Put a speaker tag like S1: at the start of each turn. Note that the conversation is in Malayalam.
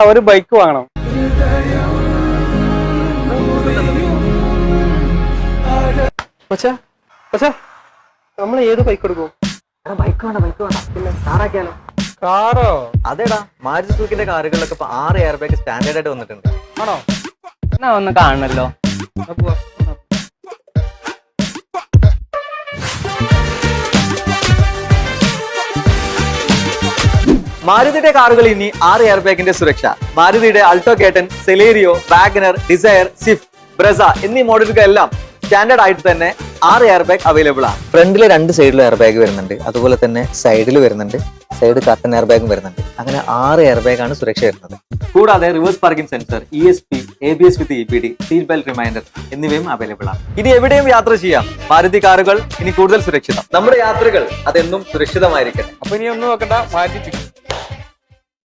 S1: ഒരു ബൈക്ക് വാങ്ങണം. പക്ഷേ നമ്മൾ ഏത് ബൈക്ക് എടുക്കും?
S2: ബൈക്ക് വേണം പിന്നെ കാറാക്കിയാലോ?
S1: കാറോ?
S2: അതേടാ, മാരുതി സുസുക്കിന്റെ കാറുകളിലൊക്കെ ഇപ്പൊ 6 എയർ ബാഗ് സ്റ്റാൻഡേർഡ് ആയിട്ട് വന്നിട്ടുണ്ട്.
S1: ആണോ?
S3: എന്നാ ഒന്ന് കാണണല്ലോ.
S2: മാരുതിയുടെ കാറുകൾ ഇനി 6 എയർ ബാഗിന്റെ സുരക്ഷ. മാരുതിയുടെ Alto K ten, Celerio, Wagon R, Dzire, Swift, Brezza എന്നീ മോഡലുകളെല്ലാം സ്റ്റാൻഡേർഡ് ആയിട്ട് തന്നെ 6 എയർ ബാഗ് അവൈലബിൾ ആണ്. ഫ്രണ്ടിലെ 2 സൈഡിലും എയർ ബാഗ് വരുന്നുണ്ട്, അതുപോലെ തന്നെ സൈഡിൽ വരുന്നുണ്ട്, സൈഡ് കർട്ടൻ എയർ ബാഗും വരുന്നുണ്ട്. അങ്ങനെ 6 എയർ ബാഗ് ആണ് സുരക്ഷ വരുന്നത്. കൂടാതെ reverse parking sensor, ESP, ABS വിത്ത് EPD, സീറ്റ് ബെൽറ്റ് റിമൈൻഡർ എന്നിവയും അവൈലബിൾ ആണ്. ഇനി എവിടെയും യാത്ര ചെയ്യാം. മാരുതി കാറുകൾ ഇനി കൂടുതൽ സുരക്ഷിതം. നമ്മുടെ യാത്രകൾ അതെന്നും സുരക്ഷിതമായിരിക്കട്ടെ.
S1: അപ്പൊ ഇനി ഒന്നും നോക്കണ്ട, മാറ്റി